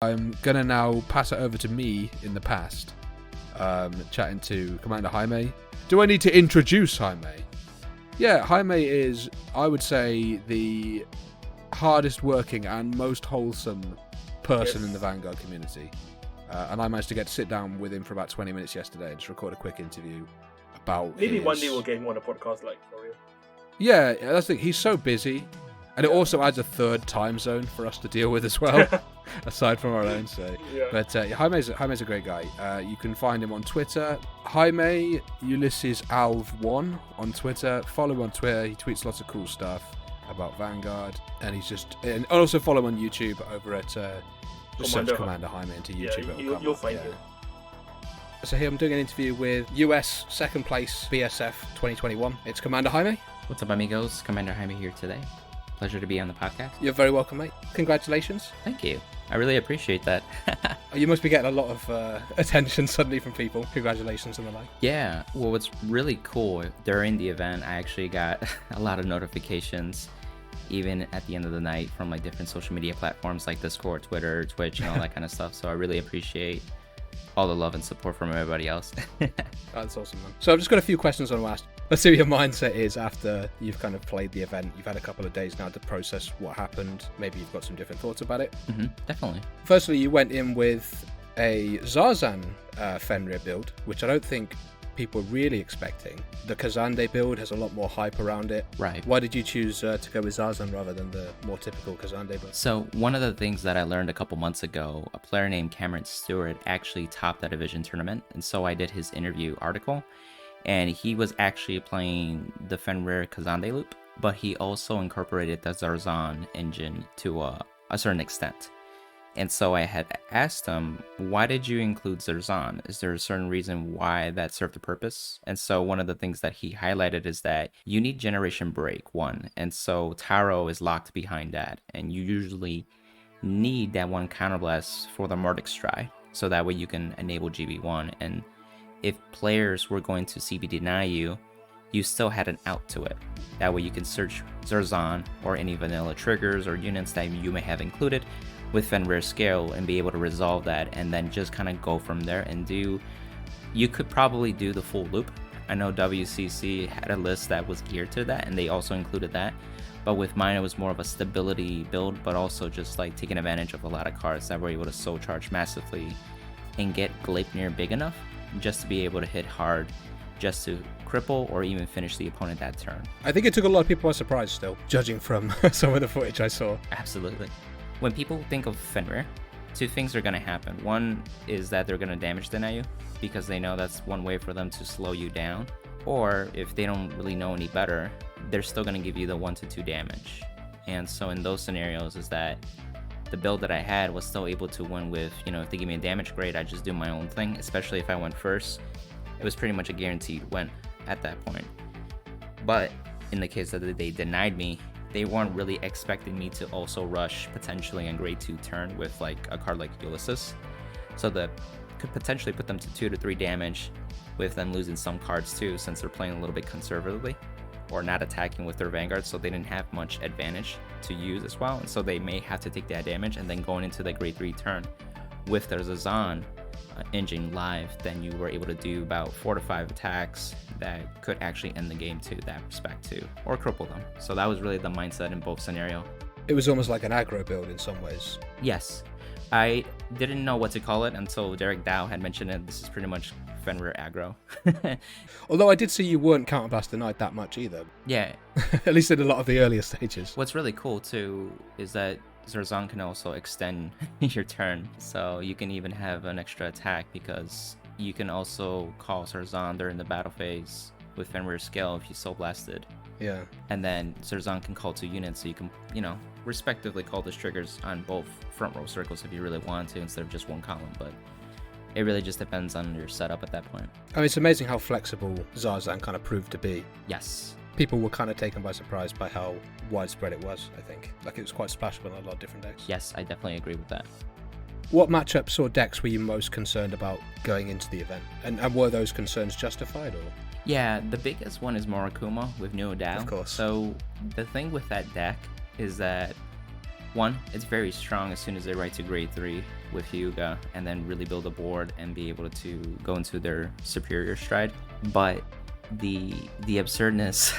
I'm going to now pass it over to me in the past, chatting to Commander Jaime. Do I need to introduce Jaime? Yeah, Jaime is, I would say, the hardest working and most wholesome person in the Vanguard community. And I managed to get to sit down with him for about 20 minutes yesterday and just record a quick interview about Maybe one day we'll get him on a podcast, like, for real. Yeah, that's the thing. He's so busy. And it also adds a third time zone for us to deal with as well, aside from our own. So, but Jaime's a great guy. You can find him on Twitter, Jaime Ulysses Alv1 on Twitter. Follow him on Twitter. He tweets lots of cool stuff about Vanguard, and and also follow him on YouTube over at just search Commander Jaime into YouTube. Yeah, you'll find it. So here I'm doing an interview with US second place BSF 2021. It's Commander Jaime. What's up, amigos? Commander Jaime here today. Pleasure to be on the podcast. You're very welcome, mate. Congratulations. Thank you. I really appreciate that. You must be getting a lot of attention suddenly from people. Congratulations and the like. Yeah. Well, what's really cool, during the event, I actually got a lot of notifications, even at the end of the night, from like different social media platforms like Discord, Twitter, Twitch, and all that kind of stuff. So I really appreciate all the love and support from everybody else. That's awesome, man. So I've just got a few questions I want to ask. Let's see what your mindset is after you've kind of played the event. You've had a couple of days now to process what happened. Maybe you've got some different thoughts about it. Definitely. Firstly, you went in with a Zarzan Fenrir build, which I don't think people were really expecting. The Kazande build has a lot more hype around it. Right. Why did you choose to go with Zarzan rather than the more typical Kazande build? So one of the things that I learned a couple months ago, a player named Cameron Stewart actually topped that division tournament, and so I did his interview article, and he was actually playing the Fenrir Kazande loop, but he also incorporated the Zarzan engine to a certain extent. And so I had asked him, why did you include Zarzan? Is there a certain reason why that served a purpose? And so one of the things that he highlighted is that you need generation break, one. And so Taro is locked behind that. And you usually need that one counterblast for the Mordic Stride. So that way you can enable GB1. And if players were going to CB deny you, you still had an out to it. That way you can search Zarzan or any vanilla triggers or units that you may have included with Fenrir scale and be able to resolve that, and then just kind of go from there and you could probably do the full loop. I know WCC had a list that was geared to that and they also included that, but with mine it was more of a stability build, but also just like taking advantage of a lot of cards that were able to soul charge massively and get Gleipnir big enough just to be able to hit hard, just to cripple or even finish the opponent that turn. I think it took a lot of people by surprise still, judging from some of the footage I saw. Absolutely. When people think of Fenrir, two things are going to happen. One is that they're going to damage deny you because they know that's one way for them to slow you down. Or if they don't really know any better, they're still going to give you the 1 to 2 damage. And so in those scenarios is that the build that I had was still able to win with, if they give me a damage grade, I just do my own thing, especially if I went first. It was pretty much a guaranteed win at that point. But in the case that they denied me, they weren't really expecting me to also rush potentially on grade 2 turn with like a card like Ulysses. So that could potentially put them to 2 to 3 damage with them losing some cards too, since they're playing a little bit conservatively or not attacking with their Vanguard, so they didn't have much advantage to use as well. And so they may have to take that damage, and then going into the grade 3 turn with their Zarzan engine live, then you were able to do about 4 to 5 attacks that could actually end the game to that respect too, or cripple them. So that was really the mindset in both scenarios. It was almost like an aggro build in some ways. Yes. I didn't know what to call it until Derek Dow had mentioned it. This is pretty much Fenrir Aggro. Although I did see you weren't counterblast denied that much either. Yeah. At least in a lot of the earlier stages. What's really cool too is that Zarzan can also extend your turn, so you can even have an extra attack because you can also call Zarzan during the battle phase with Fenrir scale if you soul blasted. Yeah. And then Zarzan can call 2 units, so you can, respectively call those triggers on both front row circles if you really want to instead of just one column, but it really just depends on your setup at that point. I mean, it's amazing how flexible Zarzan kind of proved to be. Yes. People were kind of taken by surprise by how widespread it was, I think. Like, it was quite splashable in a lot of different decks. Yes, I definitely agree with that. What matchups or decks were you most concerned about going into the event? And were those concerns justified, or? Yeah, the biggest one is Morakuma with Neo Dao. Of course. So the thing with that deck is that One, it's very strong as soon as they ride to grade 3 with Hyuga and then really build a board and be able to go into their superior stride. But the absurdness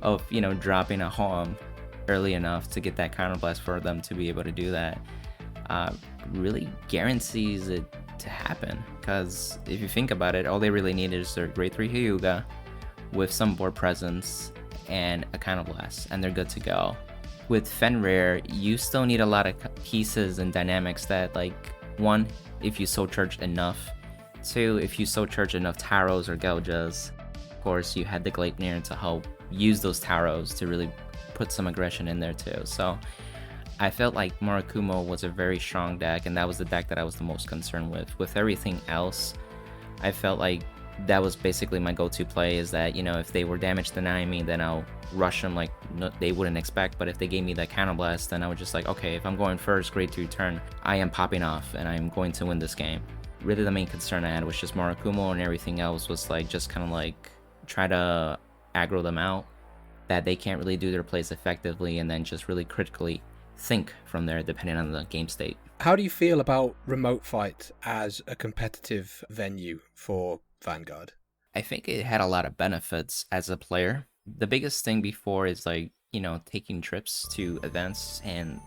of, you know, dropping a home early enough to get that counterblast for them to be able to do that really guarantees it to happen. Because if you think about it, all they really need is their grade 3 Hyuga with some board presence and a counterblast, and they're good to go. With Fenrir, you still need a lot of pieces and dynamics that, like, one, if you soul charge enough, two, if you soul charge enough Taros or Geljas. Of course, you had the Gleipnir to help use those Taros to really put some aggression in there too. So I felt like Murakumo was a very strong deck, and that was the deck that I was the most concerned with. With everything else, I felt like that was basically my go-to play, is that, you know, if they were damage denying me, then I'll rush them like they wouldn't expect. But if they gave me that counterblast, then I was just like, okay, if I'm going first grade 2 turn, I am popping off and I'm going to win this game. Really the main concern I had was just Murakumo, and everything else was like just kind of like try to aggro them out, that they can't really do their plays effectively, and then just really critically think from there depending on the game state. How do you feel about Remote Fight as a competitive venue for Vanguard? I think it had a lot of benefits as a player. The biggest thing before is, like, you know, taking trips to events, and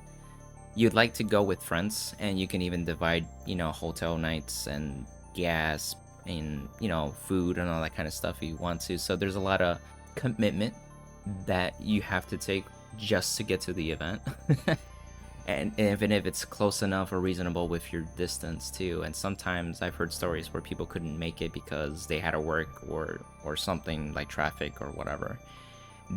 you'd like to go with friends, and you can even divide, you know, hotel nights and gas and, you know, food and all that kind of stuff if you want to. So there's a lot of commitment that you have to take just to get to the event. And even if it's close enough or reasonable with your distance too. And sometimes I've heard stories where people couldn't make it because they had to work or something like traffic or whatever.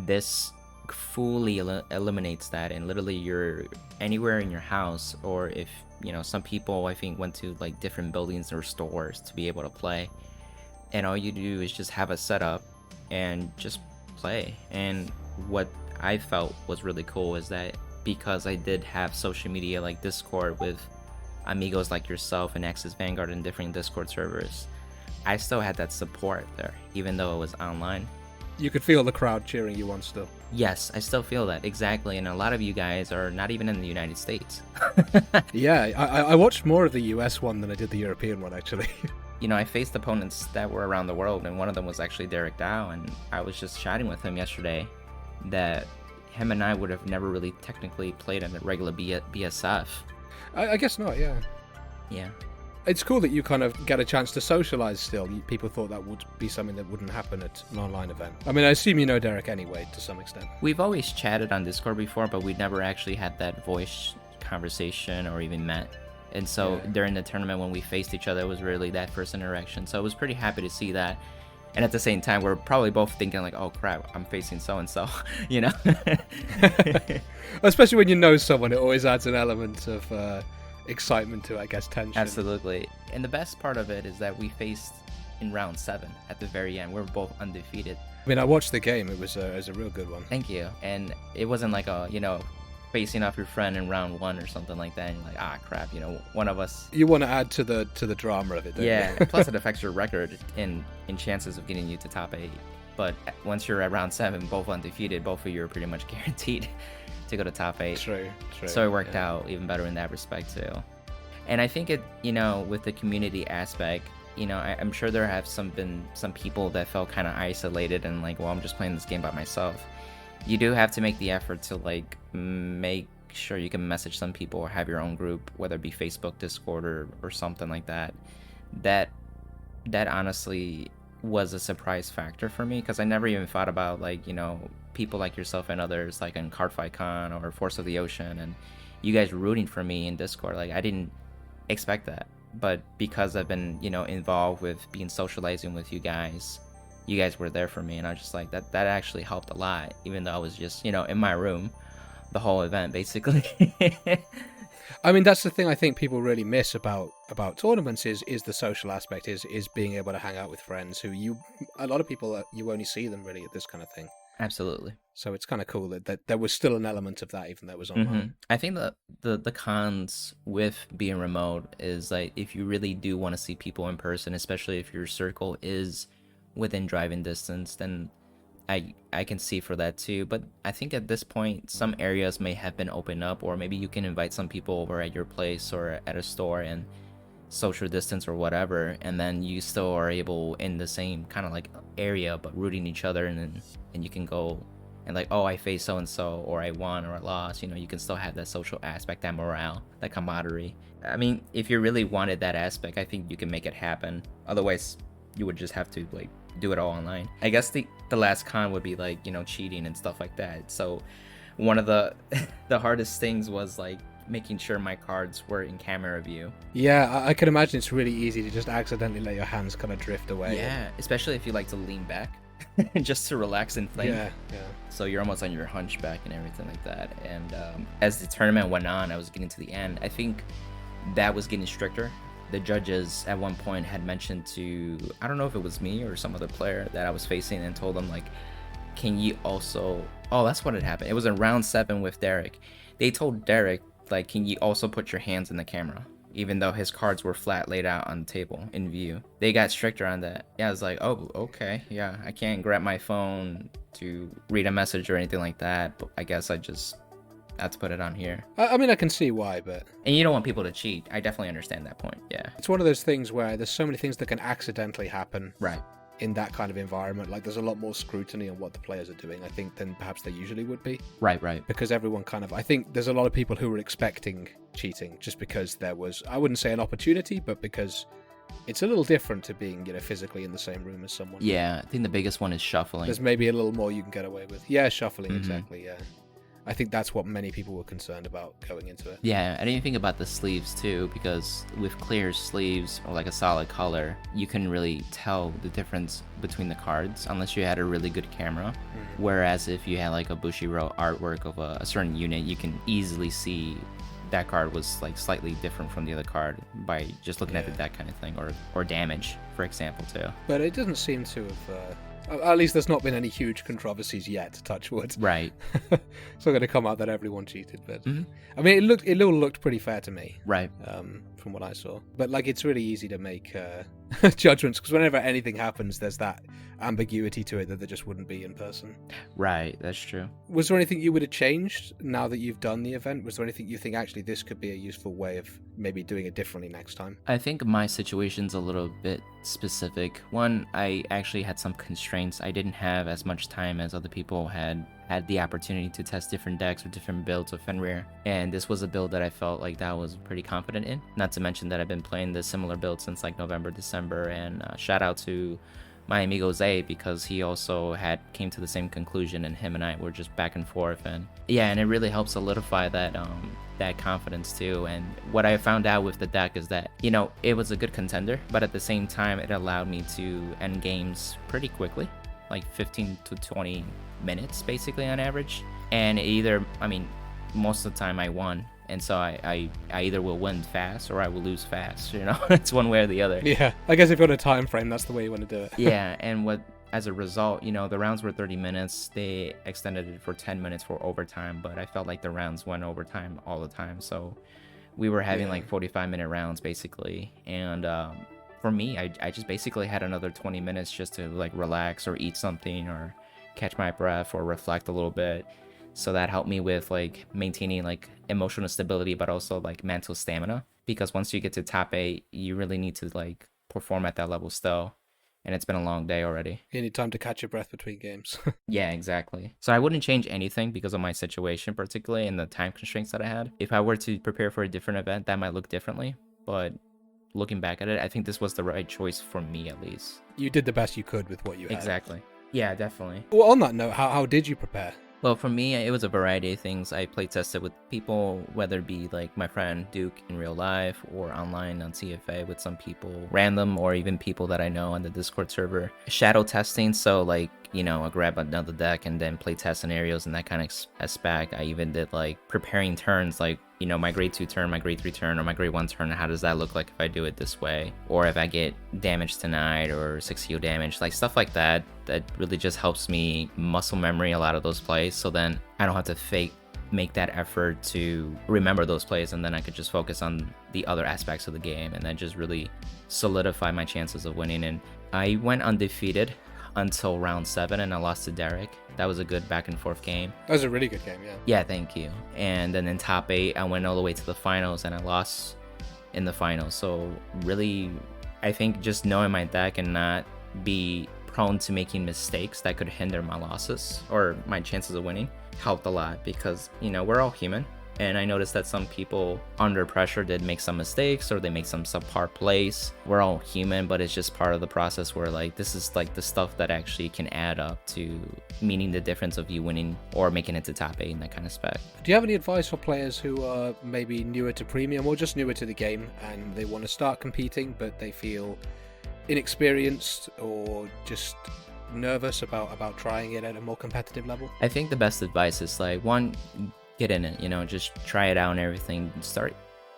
This fully eliminates that, and literally you're anywhere in your house, or if, you know, some people I think went to like different buildings or stores to be able to play, and all you do is just have a setup and just play. And what I felt was really cool is that because I did have social media like Discord with amigos like yourself and Axis Vanguard and different Discord servers, I still had that support there, even though it was online. You could feel the crowd cheering you on still. Yes, I still feel that, exactly. And a lot of you guys are not even in the United States. Yeah, I watched more of the US one than I did the European one, actually. You know, I faced opponents that were around the world, and one of them was actually Derek Dow, and I was just chatting with him yesterday that him and I would have never really technically played him at regular BSF. I guess not, yeah. Yeah. It's cool that you kind of get a chance to socialize still. People thought that would be something that wouldn't happen at an online event. I mean, I assume you know Derek anyway, to some extent. We've always chatted on Discord before, but we'd never actually had that voice conversation or even met. And so during the tournament when we faced each other, it was really that first interaction. So I was pretty happy to see that. And at the same time, we're probably both thinking like, oh crap, I'm facing so-and-so, you know? Especially when you know someone, it always adds an element of excitement to, I guess, tension. Absolutely. And the best part of it is that we faced in round 7 at the very end. We were both undefeated. I mean, I watched the game. It was a real good one. Thank you. And it wasn't like a, you know, facing off your friend in round 1 or something like that, and you're like, ah crap, you know, one of us. You want to add to the drama of it, don't you? Plus it affects your record in chances of getting you to top 8. But once you're at round 7, both undefeated, both of you are pretty much guaranteed to go to top 8. True. So it worked out even better in that respect too. And I think it, you know, with the community aspect, you know, I'm sure there have been some people that felt kind of isolated and like, well, I'm just playing this game by myself. You do have to make the effort to like make sure you can message some people or have your own group, whether it be Facebook, Discord, or something like that. That honestly was a surprise factor for me, because I never even thought about, like, you know, people like yourself and others like in Cardfight Con or Force of the Ocean, and you guys rooting for me in Discord. Like, I didn't expect that, but because I've been, you know, involved with being socializing with you guys were there for me, and I was just like, that actually helped a lot, even though I was just, you know, in my room the whole event basically. I mean, that's the thing I think people really miss about tournaments is the social aspect, is being able to hang out with friends who a lot of people, you only see them really at this kind of thing. Absolutely. So it's kind of cool that there was still an element of that, even though it was online. Mm-hmm. I think that the cons with being remote is, like, if you really do want to see people in person, especially if your circle is within driving distance, then I can see for that too, but I think at this point some areas may have been opened up, or maybe you can invite some people over at your place or at a store and social distance or whatever, and then you still are able in the same kind of like area but rooting each other, and you can go and like, oh, I faced so and so, or I won or I lost, you know, you can still have that social aspect, that morale, that camaraderie. I mean, if you really wanted that aspect, I think you can make it happen. Otherwise you would just have to like do it all online. I guess the last con would be like, you know, cheating and stuff like that. So one of the the hardest things was like making sure my cards were in camera view. Yeah, I can imagine it's really easy to just accidentally let your hands kind of drift away. Yeah, especially if you like to lean back just to relax and think. Yeah. So you're almost on your hunchback and everything like that. And as the tournament went on, I was getting to the end. I think that was getting stricter. The judges at one point had mentioned to, I don't know if it was me or some other player that I was facing, and told them like, can you also, oh, that's what had happened. It was in round 7 with Derek. They told Derek, like, can you also put your hands in the camera, even though his cards were flat laid out on the table in view. They got stricter on that. Yeah, I was like, oh, okay, yeah, I can't grab my phone to read a message or anything like that, but I guess I just have to put it on here. I mean, I can see why, but... And you don't want people to cheat. I definitely understand that point, yeah. It's one of those things where there's so many things that can accidentally happen. Right. In that kind of environment. Like, there's a lot more scrutiny on what the players are doing, I think, than perhaps they usually would be. Right. Because everyone kind of... I think there's a lot of people who were expecting cheating just because there was... I wouldn't say an opportunity, but because it's a little different to being, you know, physically in the same room as someone. Yeah, I think the biggest one is shuffling. There's maybe a little more you can get away with. Yeah, shuffling, exactly, yeah. I think that's what many people were concerned about going into it. Yeah, I didn't think about the sleeves too, because with clear sleeves or like a solid color, you couldn't really tell the difference between the cards unless you had a really good camera. Whereas if you had like a Bushiroad artwork of a certain unit, you can easily see that card was like slightly different from the other card by just looking at the deck kind of thing, or damage, for example, too. But it doesn't seem to have... at least there's not been any huge controversies yet, touch wood. Right. It's not going to come out that everyone cheated, but... I mean, it all looked pretty fair to me. Right. From what I saw. But, like, it's really easy to make judgments, because whenever anything happens, there's that ambiguity to it that there just wouldn't be in person. Right, that's true. Was there anything you would have changed now that you've done the event? Was there anything you think, actually, this could be a useful way of maybe doing it differently next time? I think my situation's a little bit specific. One, I actually had some constraints. I didn't have as much time as other people had the opportunity to test different decks or different builds of Fenrir, and this was a build that I felt like that I was pretty confident in. Not to mention that I've been playing this similar build since like November, December, and shout out to my amigos because he also came to the same conclusion, and him and I were just back and forth, and yeah, and it really helped solidify that confidence too. And what I found out with the deck is that, you know, it was a good contender, but at the same time it allowed me to end games pretty quickly, like 15 to 20 minutes basically on average. And most of the time I won, and so I either will win fast or I will lose fast, you know. It's one way or the other. Yeah, I guess if you're on a time frame, that's the way you want to do it. Yeah, and as a result, you know, the rounds were 30 minutes. They extended it for 10 minutes for overtime, but I felt like the rounds went overtime all the time, so we were having like 45-minute rounds basically. And for me, I just basically had another 20 minutes just to like relax or eat something or catch my breath or reflect a little bit. So that helped me with like maintaining like emotional stability, but also like mental stamina, because once you get to top 8, you really need to like perform at that level still, and it's been a long day already. You need time to catch your breath between games. Yeah, exactly. So I wouldn't change anything because of my situation, particularly in the time constraints that I had. If I were to prepare for a different event, that might look differently, but looking back at it, I think this was the right choice for me, at least. You did the best you could with what you had. Exactly. Yeah, definitely. Well, on that note, how did you prepare? Well, for me, it was a variety of things. I play tested with people, whether it be like my friend Duke in real life or online on CFA with some people, random, or even people that I know on the Discord server. Shadow testing, so like, you know, I grab another deck and then play test scenarios and that kind of aspect. I even did like preparing turns, like, you know, my grade 2 turn, my grade 3 turn, or my grade 1 turn, how does that look like if I do it this way? Or if I get damage tonight or 6 heal damage, like stuff like that, that really just helps me muscle memory a lot of those plays, so then I don't have to make that effort to remember those plays, and then I could just focus on the other aspects of the game, and then just really solidify my chances of winning. And I went undefeated until round 7, and I lost to Derek. That was a good back and forth game. That was a really good game, yeah. Yeah, thank you. And then in top 8, I went all the way to the finals, and I lost in the finals. So really, I think just knowing my deck and not be prone to making mistakes that could hinder my losses or my chances of winning helped a lot, because, you know, we're all human. And I noticed that some people under pressure did make some mistakes, or they make some subpar plays. We're all human, but it's just part of the process where, like, this is like the stuff that actually can add up to meaning the difference of you winning or making it to top 8 in that kind of spec. Do you have any advice for players who are maybe newer to Premium or just newer to the game and they want to start competing, but they feel inexperienced or just nervous about trying it at a more competitive level? I think the best advice is, like, one, get in it, you know, just try it out and everything. Start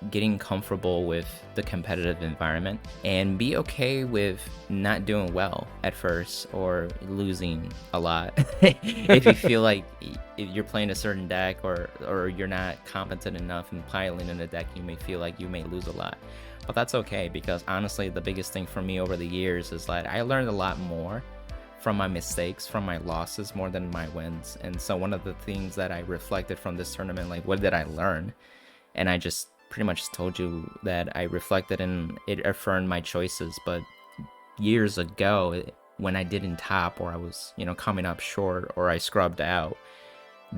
getting comfortable with the competitive environment and be okay with not doing well at first or losing a lot. If you feel like if you're playing a certain deck or you're not competent enough in piling in a deck, you may feel like you may lose a lot. But that's okay, because honestly, the biggest thing for me over the years is that I learned a lot more from my mistakes, from my losses, more than my wins. And so one of the things that I reflected from this tournament, like, what did I learn? And I just pretty much told you that I reflected and it affirmed my choices. But years ago, when I didn't top, or I was, you know, coming up short, or I scrubbed out,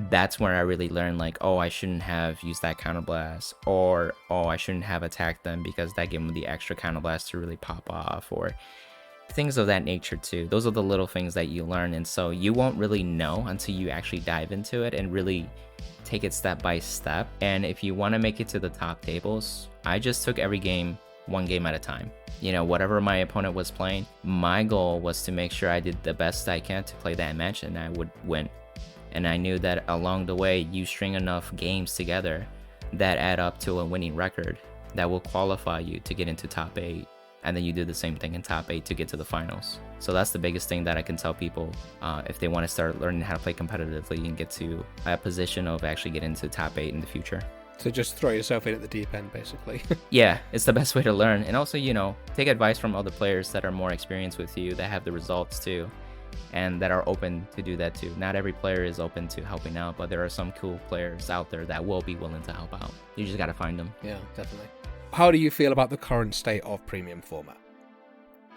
that's where I really learned, like, oh, I shouldn't have used that counterblast, or oh, I shouldn't have attacked them because that gave them the extra counterblast to really pop off, or things of that nature too. Those are the little things that you learn, and so you won't really know until you actually dive into it and really take it step by step. And if you want to make it to the top tables, I just took every game one game at a time. You know, whatever my opponent was playing, my goal was to make sure I did the best I can to play that match and I would win. And I knew that along the way, you string enough games together that add up to a winning record that will qualify you to get into top 8. And then you do the same thing in top 8 to get to the finals. So that's the biggest thing that I can tell people if they want to start learning how to play competitively and get to a position of actually getting into top 8 in the future. So just throw yourself in at the deep end, basically. Yeah, it's the best way to learn. And also, you know, take advice from other players that are more experienced with you, that have the results too, and that are open to do that too. Not every player is open to helping out, but there are some cool players out there that will be willing to help out. You just got to find them. Yeah, definitely. How do you feel about the current state of Premium format?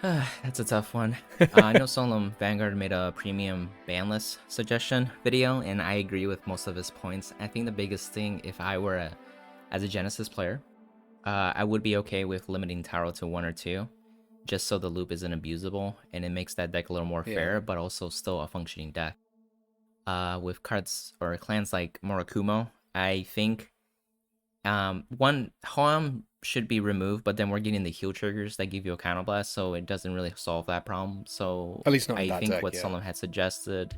That's a tough one. I know Solemn Vanguard made a premium banless suggestion video, and I agree with most of his points. I think the biggest thing, if I were as a Genesis player, I would be okay with limiting Tarot to 1 or 2, just so the loop isn't abusable, and it makes that deck a little more fair, but also still a functioning deck. With cards or clans like Murakumo, I think one, Hoam should be removed, but then we're getting the heal triggers that give you a counterblast, so it doesn't really solve that problem. So at least not I in that think deck, what Solemn had suggested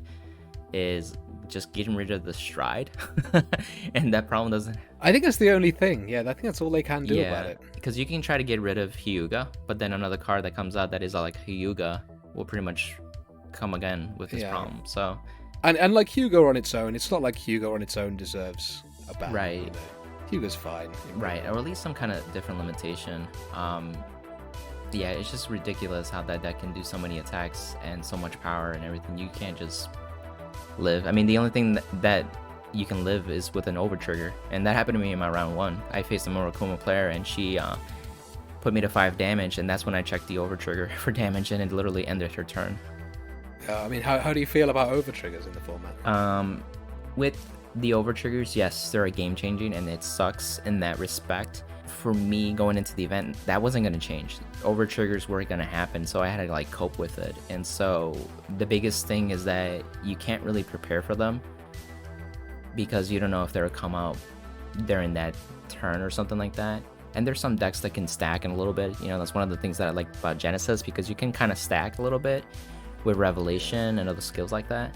is just getting rid of the stride, and that problem doesn't. I think that's the only thing. Yeah, I think that's all they can do about it. Because you can try to get rid of Hyuga, but then another card that comes out that is like Hyuga will pretty much come again with this problem. So and like Hyuga on its own, it's not like Hyuga on its own deserves a ban. Right. You know? Hyuga's fine. Right, or at least some kind of different limitation. Yeah, it's just ridiculous how that deck can do so many attacks and so much power and everything. You can't just live. I mean, the only thing that you can live is with an overtrigger, and that happened to me in my round 1. I faced a Murakumo player, and she put me to 5 damage, and that's when I checked the overtrigger for damage, and it literally ended her turn. I mean, how do you feel about overtriggers in the format? With the overtriggers, yes, they're a game changing, and it sucks in that respect. For me, going into the event, that wasn't going to change. Overtriggers were going to happen, so I had to like cope with it. And so the biggest thing is that you can't really prepare for them, because you don't know if they'll come out during that turn or something like that. And there's some decks that can stack in a little bit. You know, that's one of the things that I like about Genesis, because you can kind of stack a little bit with Revelation and other skills like that.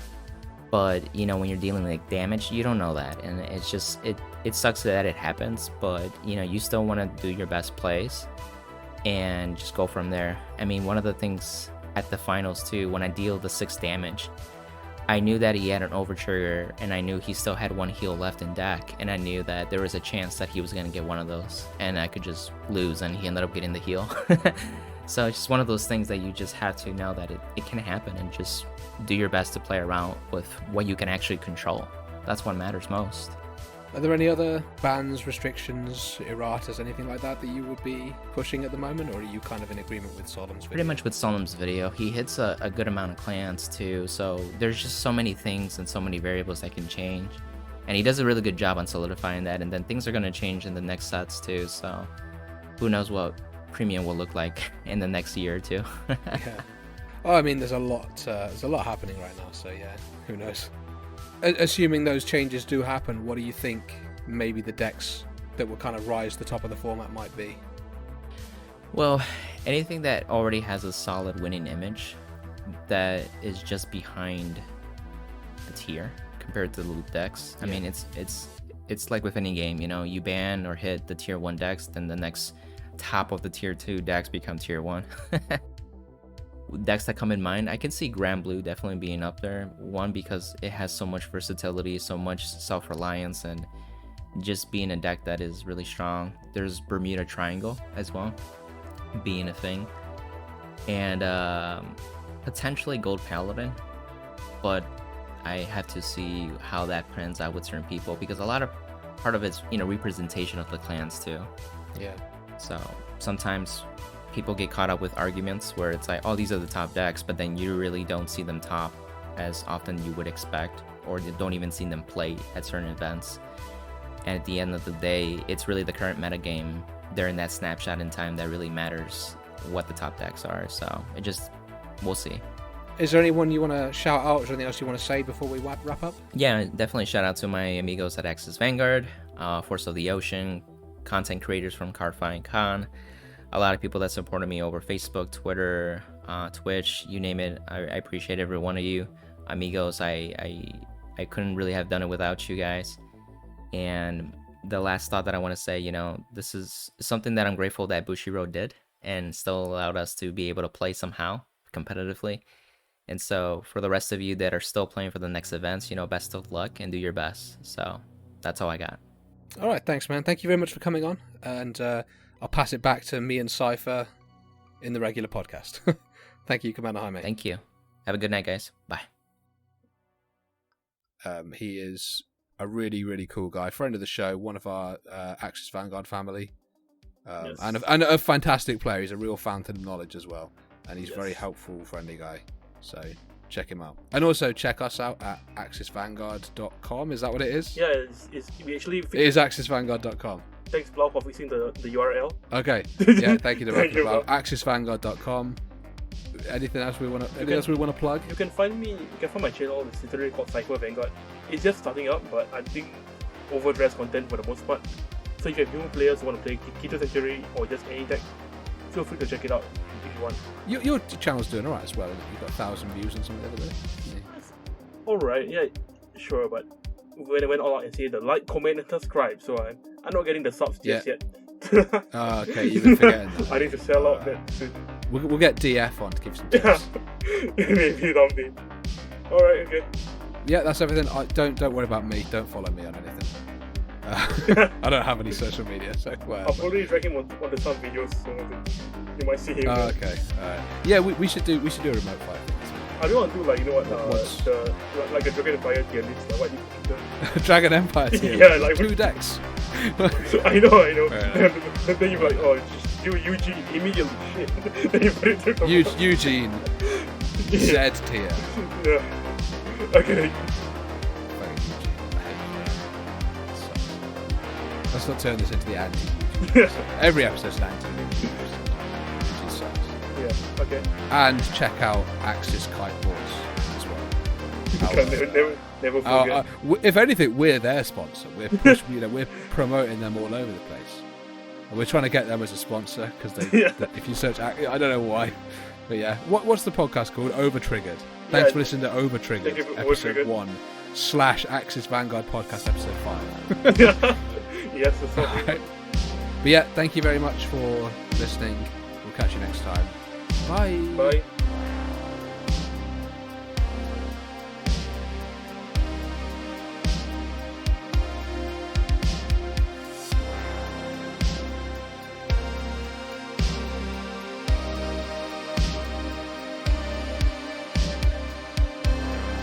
But, you know, when you're dealing with damage, you don't know that. And it's just, it sucks that it happens. But, you know, you still want to do your best plays and just go from there. I mean, one of the things at the finals, too, when I deal the 6 damage, I knew that he had an overtrigger, and I knew he still had 1 heal left in deck. And I knew that there was a chance that he was going to get one of those, and I could just lose, and he ended up getting the heal. So it's just one of those things that you just have to know that it can happen, and just do your best to play around with what you can actually control. That's what matters most. Are there any other bans, restrictions, erratas, anything like that you would be pushing at the moment, or are you kind of in agreement with Solemn's video? Pretty much with Solemn's video. He hits a good amount of clans too, so there's just so many things and so many variables that can change. And he does a really good job on solidifying that, and then things are going to change in the next sets too, so who knows what Premium will look like in the next year or two. Yeah. Oh, I mean, there's a lot happening right now, so yeah, who knows. Assuming those changes do happen, what do you think maybe the decks that will kind of rise to the top of the format might be? Well, anything that already has a solid winning image that is just behind a tier compared to the loot decks. I mean, it's like with any game, you know, you ban or hit the tier 1 decks, then the next top of the tier 2 decks become tier 1. Decks that come in mind, I can see Grand Blue definitely being up there. One, because it has so much versatility, so much self-reliance, and just being a deck that is really strong. There's Bermuda Triangle as well, being a thing. And potentially Gold Paladin, but I have to see how that pans out with certain people, because part of it's, you know, representation of the clans too. Yeah. So sometimes people get caught up with arguments where it's like, oh, these are the top decks, but then you really don't see them top as often you would expect, or you don't even see them play at certain events. And at the end of the day, it's really the current meta game during that snapshot in time that really matters what the top decks are. So we'll see. Is there anyone you want to shout out? Is there anything else you want to say before we wrap up? Yeah, definitely shout out to my amigos at Axis Vanguard, Force of the Ocean, content creators from Cardfight Con, a lot of people that supported me over Facebook, Twitter, Twitch, you name it. I appreciate every one of you. Amigos, I couldn't really have done it without you guys. And the last thought that I want to say, you know, this is something that I'm grateful that Bushiroad did and still allowed us to be able to play somehow competitively. And so for the rest of you that are still playing for the next events, you know, best of luck and do your best. So that's all I got. All right, thanks, man. Thank you very much for coming on. And I'll pass it back to me and Cypher in the regular podcast. Thank you, Commander Jaime. Thank you. Have a good night, guys. Bye. He is a really, really cool guy. Friend of the show, one of our Axis Vanguard family. Yes. And a fantastic player. He's a real fountain of knowledge as well. And he's very helpful, friendly guy. So check him out. And also check us out at axisvanguard.com. Is that what it is? Yeah, it is axisvanguard.com. Thanks, Blau, for fixing the URL. Okay. Yeah, thank you to Blau. Axisvanguard.com. Anything else we want to plug? You can find my channel. It's literally called Cypher Vanguard. It's just starting up, but I think overdress content for the most part. So if you have new players who want to play Keto Century or just any deck, feel free to check it out if you want. Your channel's doing alright as well. You've got 1,000 views and something the other day. Yeah. Alright, yeah, sure, but when I went all out and say the like, comment, and subscribe, so I'm not getting the subs just yet. Okay, you've been forgetting that. I need to sell out that soon. We'll get DF on to give some tips. Maybe something. Alright, okay. Yeah, that's everything. Don't worry about me. Don't follow me on anything. I don't have any social media, so I'll probably drag him on the some videos, so you might see him. Okay. Yeah, we should do a remote fight. I don't want to do like, you know what, like a Dragon Empire tier list, like what you Dragon Empire tier. Yeah, like 2 decks. I know. And then you're like, oh, just do Eugene immediately. Shit. Then you put it to Eugene. Z tier. Yeah. Okay. Let's not turn this into the anti. Every episode's an anti. Yeah, okay. And check out Axis Kiteboards as well. Never forget. If anything, we're their sponsor. We're promoting them all over the place. And we're trying to get them as a sponsor because if you search, I don't know why, but yeah. What's the podcast called? Overtriggered. Thanks for listening to Overtriggered, episode 1 / Axis Vanguard podcast, episode 5. Yes, that's all. Right. But yeah, thank you very much for listening. We'll catch you next time. Bye. Bye.